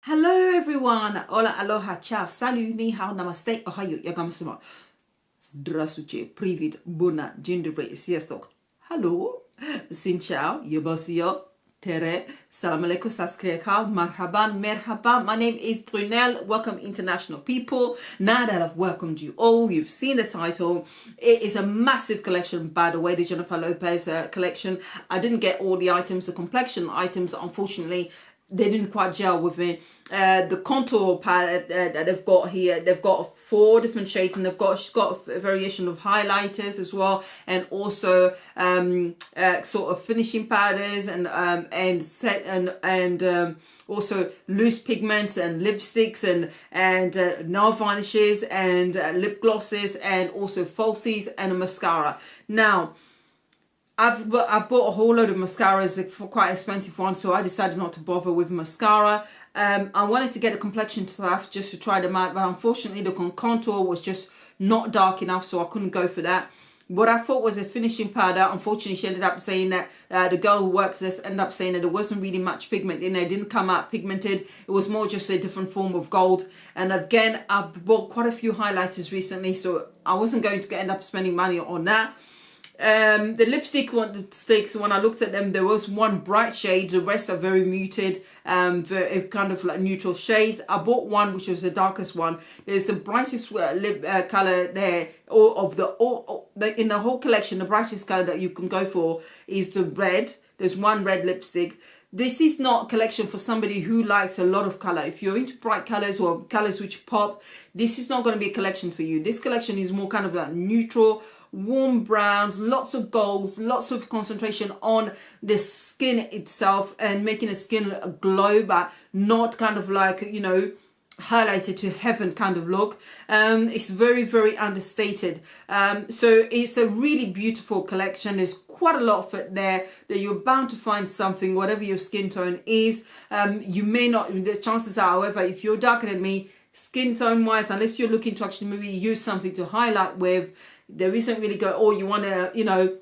Hello everyone, hola, aloha, ciao, salut, ni hao, namaste, ohayo, yagamasuma. Здравствуйте, привет, bona, dzień dobry, sziasztok. Hello, xin ciao, yabasio, tere, salam alaikum, saskriyakal, marhaban, merhaban. My name is Brunel. Welcome international people. Now that I've welcomed you all, you've seen the title. It is a massive collection, by the way, the Jennifer Lopez collection. I didn't get all the items, the complexion items, unfortunately. They didn't quite gel with me. The contour palette that they've got here, they've got 4 different shades, and she's got a variation of highlighters as well, and also sort of finishing powders and also loose pigments and lipsticks and nail varnishes and lip glosses and also falsies and a mascara. Now, I've bought a whole load of mascaras for quite expensive ones, so I decided not to bother with mascara. I wanted to get the complexion stuff just to try them out, but unfortunately the contour was just not dark enough, so I couldn't go for that. What I thought was a finishing powder, unfortunately she ended up saying that, the girl who works this ended up saying that there wasn't really much pigment in there. It didn't come out pigmented. It was more just a different form of gold. And again, I've bought quite a few highlighters recently, so I wasn't going to end up spending money on that. The lipstick sticks, when I looked at them, there was one bright shade, the rest are very muted, very kind of like neutral shades. I bought one which was the darkest one. There's the brightest lip color there, in the whole collection. The brightest color that you can go for is the red. There's one red lipstick. This is not a collection for somebody who likes a lot of color. If you're into bright colors or colors which pop, this is not going to be a collection for you. This collection is more kind of like neutral, warm browns, lots of golds, lots of concentration on the skin itself and making the skin glow, but not kind of like, you know, highlighted to heaven kind of look. It's very, very understated. So it's a really beautiful collection. There's quite a lot of it there that you're bound to find something, whatever your skin tone is. You may not, the chances are, however, if you're darker than me, skin tone wise, unless you're looking to actually maybe use something to highlight with, there isn't really you want to, you know,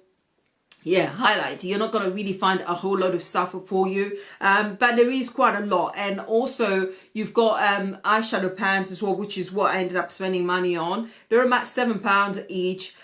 highlight. You're not going to really find a whole load of stuff for you, but there is quite a lot. And also you've got eyeshadow pans as well, which is what I ended up spending money on. They're about £7 each.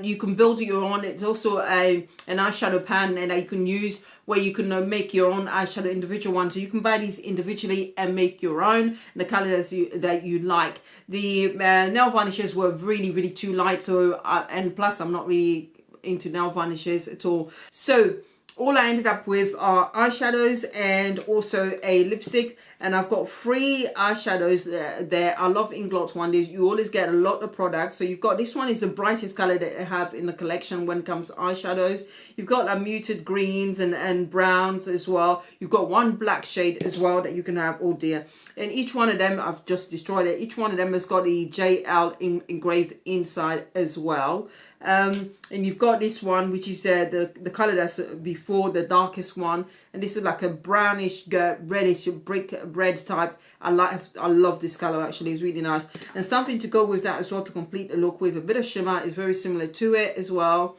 You can build your own. It's also an eyeshadow pan and you can use where you can make your own eyeshadow individual one. So you can buy these individually and make your own, and the colors that you like. The nail varnishes were really, really too light. So and plus I'm not really into nail varnishes at all. So all I ended up with are eyeshadows and also a lipstick, and I've got 3 eyeshadows there. I love Inglot one. You always get a lot of products. So you've got, this one is the brightest color that I have in the collection when it comes to eyeshadows. You've got like muted greens and browns as well. You've got one black shade as well that you can have. Oh dear. And each one of them, I've just destroyed it. Each one of them has got the JL engraved inside as well. And you've got this one, which is the color that's before the darkest one, and this is like a brownish reddish brick red type. I love this color, actually. It's really nice, and something to go with that as well to complete the look with a bit of shimmer is very similar to it as well.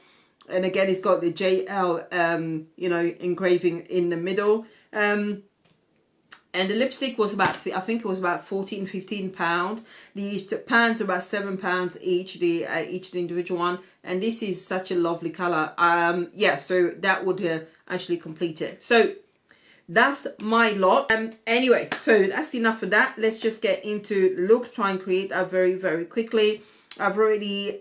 And again, it's got the JL you know, engraving in the middle. And the lipstick was about, I think it was about £15. The pans are about £7 each, the individual one. And this is such a lovely color. Yeah, so that would actually complete it. So that's my lot. Anyway, so that's enough of that. Let's just get into the look. Try and create that very, very quickly. I've already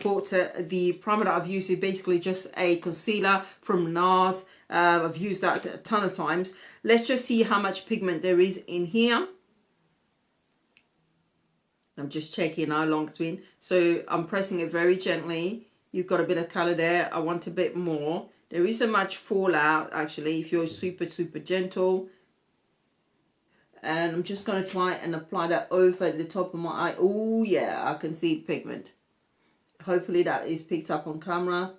bought the primer that I've used is basically just a concealer from NARS. I've used that a ton of times. Let's just see how much pigment there is in here. I'm just checking how long it's been. So I'm pressing it very gently. You've got a bit of color there. I want a bit more. There isn't much fallout actually if you're super, super gentle. And I'm just going to try and apply that over the top of my eye. Oh yeah, I can see pigment. Hopefully that is picked up on camera.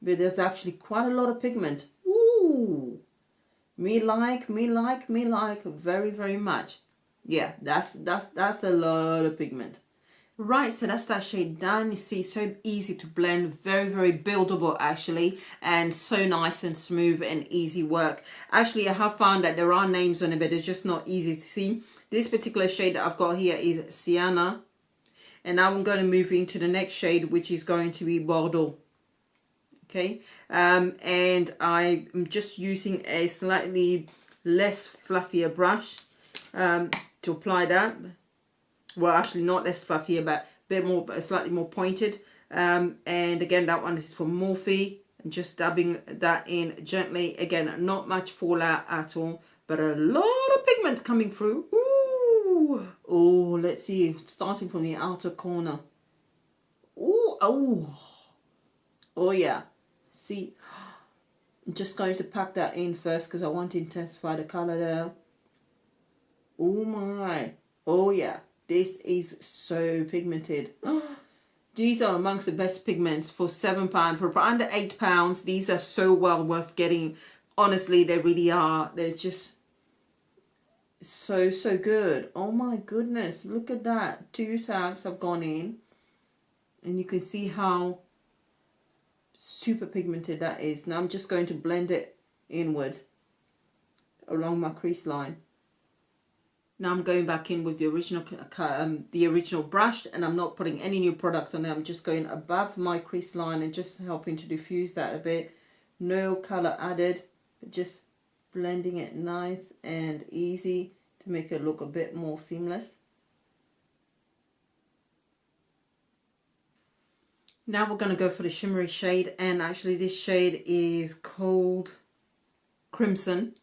But there's actually quite a lot of pigment. Ooh. Me like very, very much. Yeah, that's a lot of pigment. Right, so that's that shade done. You see, so easy to blend, very, very buildable actually, and so nice and smooth and easy work. Actually, I have found that there are names on it, but it's just not easy to see. This particular shade that I've got here is Sienna, and now I'm going to move into the next shade, which is going to be Bordeaux. Okay, and I'm just using a slightly less fluffier brush to apply that. Well, actually not less fluffy, but a bit more, slightly more pointed. And again, that one is from Morphe. And just dabbing that in gently. Again, not much fallout at all, but a lot of pigment coming through. Ooh, oh, let's see. Starting from the outer corner. Ooh, oh yeah. See, I'm just going to pack that in first because I want to intensify the color there. Oh my, oh yeah. This is so pigmented. These are amongst the best pigments for £7. For under £8, these are so well worth getting. Honestly, they really are. They're just so, so good. Oh my goodness. Look at that. 2 tabs have gone in. And you can see how super pigmented that is. Now I'm just going to blend it inward along my crease line. Now I'm going back in with the original brush, and I'm not putting any new product on there. I'm just going above my crease line and just helping to diffuse that a bit. No color added, but just blending it nice and easy to make it look a bit more seamless. Now we're going to go for the shimmery shade, and actually this shade is called Crimson.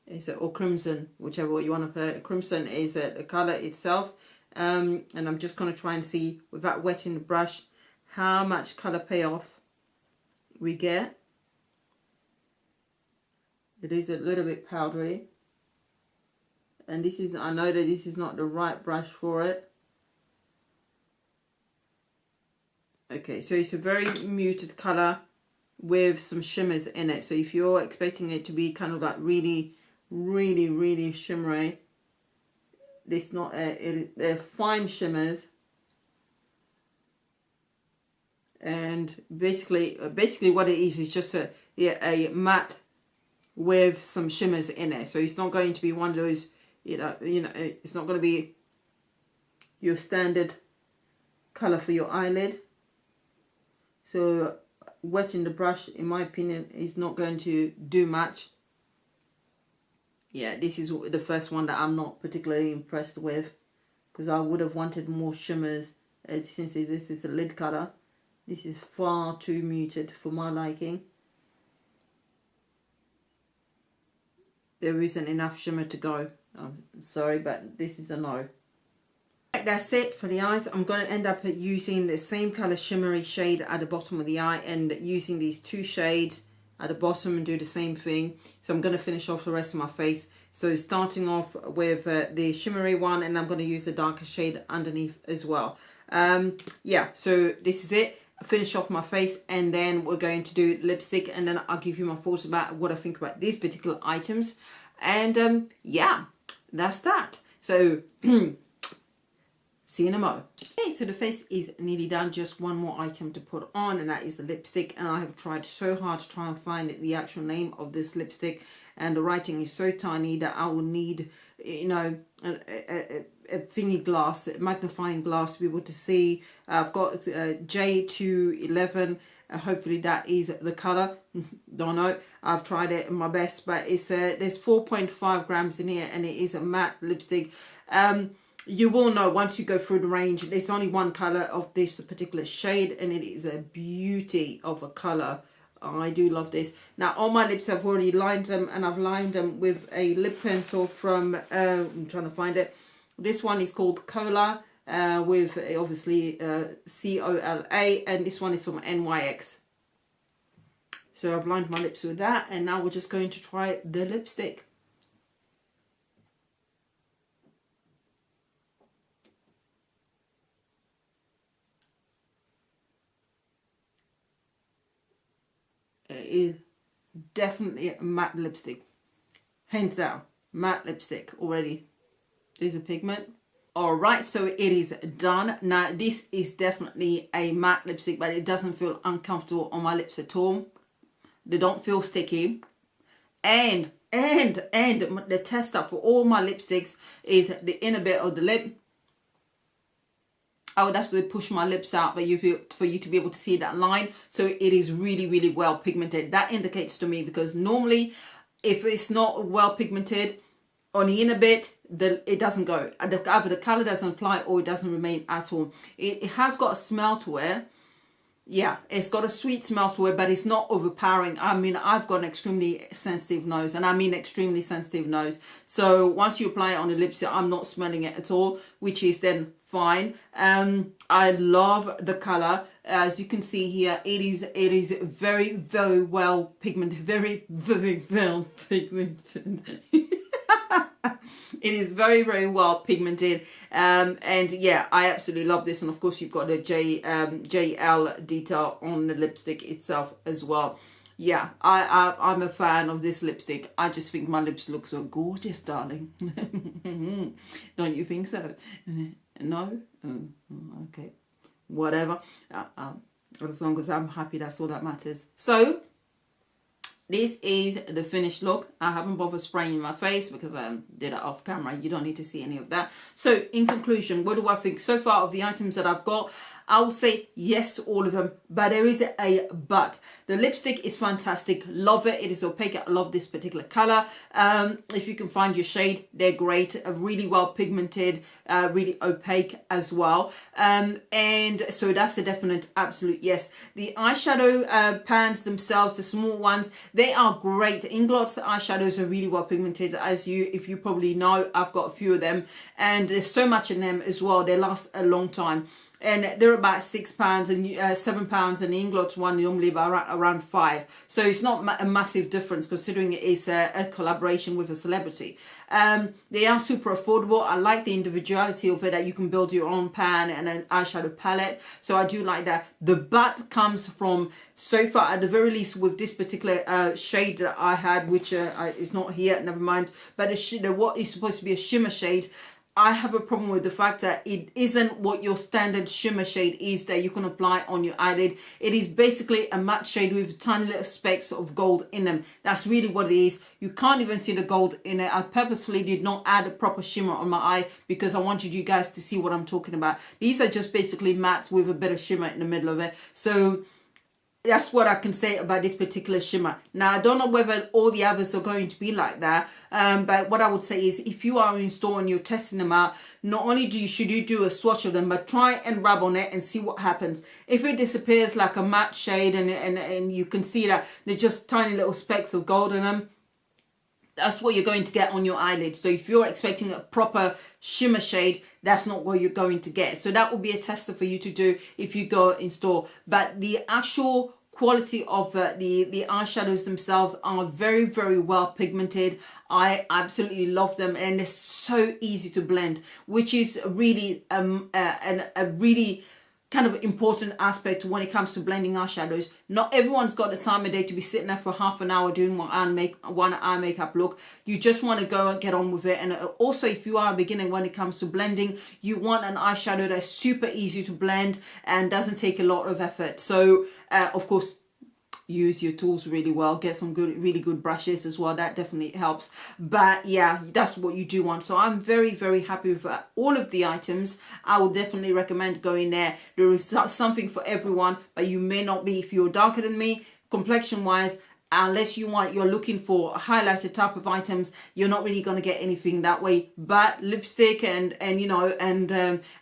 Is it, or Crimson, whichever way you want to put it. Crimson is the color itself, and I'm just going to try and see without wetting the brush how much color payoff we get. It is a little bit powdery, and this is, I know that this is not the right brush for it. Okay, so it's a very muted color with some shimmers in it. So if you're expecting it to be kind of like really shimmery, it's not. They're fine shimmers, and basically what it is just a matte with some shimmers in it. So it's not going to be one of those, you know, it's not going to be your standard color for your eyelid. So wetting the brush, in my opinion, is not going to do much. Yeah, this is the first one that I'm not particularly impressed with, because I would have wanted more shimmers. Since this is a lid color, this is far too muted for my liking. There isn't enough shimmer to go. I'm sorry, but this is a no. That's it for the eyes. I'm going to end up using the same color shimmery shade at the bottom of the eye, and using these 2 shades at the bottom and do the same thing. So I'm going to finish off the rest of my face. So starting off with the shimmery one, and I'm going to use the darker shade underneath as well. Yeah, so this is it. Finish off my face, and then we're going to do lipstick, and then I'll give you my thoughts about what I think about these particular items. And yeah, that's that. So see you in a mo. Okay, so the face is nearly done. Just one more item to put on, and that is the lipstick. And I have tried so hard to try and find the actual name of this lipstick, and the writing is so tiny that I will need, you know, a thingy glass, a magnifying glass to be able to see. I've got J211. Hopefully that is the color. Don't know. I've tried it my best, but it's there's 4.5 grams in here, and it is a matte lipstick. You will know once you go through the range, there's only one color of this particular shade, and it is a beauty of a color. I do love this. Now on my lips I've already lined them, and I've lined them with a lip pencil from I'm trying to find it. This one is called Cola, with obviously C-O-L-A, and this one is from NYX. So I've lined my lips with that, and now we're just going to try the lipstick. It is definitely a matte lipstick, hands down. Matte lipstick already. There's a pigment. All right, so it is done. Now, this is definitely a matte lipstick, but it doesn't feel uncomfortable on my lips at all. They don't feel sticky. And the tester for all my lipsticks is the inner bit of the lip. I would have to push my lips out for you to be able to see that line. So it is really, really well pigmented. That indicates to me, because normally if it's not well pigmented on the inner bit, it doesn't go. Either the color doesn't apply or it doesn't remain at all. It has got a smell to it. Yeah, it's got a sweet smell to it, but it's not overpowering. I mean, I've got an extremely sensitive nose, and I mean extremely sensitive nose. So once you apply it on the lips, I'm not smelling it at all, which is then fine. I love the color. As you can see here, it is very, very well pigmented. Very, very well pigmented. It is very, very well pigmented, and yeah, I absolutely love this. And of course, you've got the JL detail on the lipstick itself as well. Yeah, I'm a fan of this lipstick. I just think my lips look so gorgeous, darling. Don't you think so? No? Okay, whatever. As long as I'm happy, that's all that matters. So this is the finished look. I haven't bothered spraying my face because I did it off camera. You don't need to see any of that. So in conclusion, what do I think so far of the items that I've got? I will say yes to all of them, but there is a but. The lipstick is fantastic. Love it. It is opaque. I love this particular color. If you can find your shade, they're great. Really well pigmented, really opaque as well. And so that's a definite absolute yes. The eyeshadow pans themselves, the small ones, they are great. Inglot's eyeshadows are really well pigmented. If you probably know, I've got a few of them, and there's so much in them as well. They last a long time. And they're about £6 and £7, and the Inglot one normally about around £5. So it's not a massive difference, considering it is a collaboration with a celebrity. They are super affordable. I like the individuality of it, that you can build your own pan and an eyeshadow palette. So I do like that. The but comes from, so far at the very least, with this particular shade that I had, which is not here, never mind. But what is supposed to be a shimmer shade, I have a problem with the fact that it isn't what your standard shimmer shade is that you can apply on your eyelid. It is basically a matte shade with tiny little specks of gold in them. That's really what it is. You can't even see the gold in it. I purposefully did not add a proper shimmer on my eye because I wanted you guys to see what I'm talking about. These are just basically matte with a bit of shimmer in the middle of it. So that's what I can say about this particular shimmer. Now, I don't know whether all the others are going to be like that, but what I would say is, if you are in store and you're testing them out, not only should you do a swatch of them, but try and rub on it and see what happens. If it disappears like a matte shade and you can see that they're just tiny little specks of gold in them, that's what you're going to get on your eyelid. So if you're expecting a proper shimmer shade, that's not what you're going to get. So that will be a tester for you to do if you go in store. But the actual quality of the eyeshadows themselves are very, very well pigmented. I absolutely love them, and they're so easy to blend, which is really a really kind of important aspect when it comes to blending eyeshadows. Not everyone's got the time of day to be sitting there for half an hour doing one eye makeup look. You just want to go and get on with it. And also, if you are a beginner when it comes to blending, you want an eyeshadow that's super easy to blend and doesn't take a lot of effort. So of course, use your tools really well, get some really good brushes as well. That definitely helps. But yeah, that's what you do want. So I'm very, very happy with all of the items. I would definitely recommend going there. There is something for everyone, but you may not be, if you're darker than me, complexion wise, unless you're looking for highlighter type of items, you're not really going to get anything that way. But lipstick and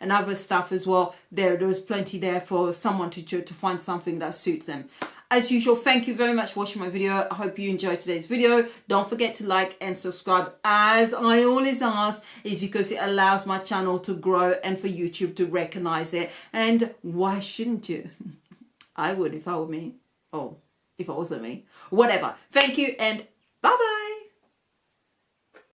other stuff as well, there's plenty there for someone to find something that suits them. As usual, thank you very much for watching my video. I hope you enjoyed today's video. Don't forget to like and subscribe. As I always ask, is because it allows my channel to grow and for YouTube to recognize it. And why shouldn't you? I would if I were me. Oh, if I wasn't me. Whatever. Thank you and bye-bye.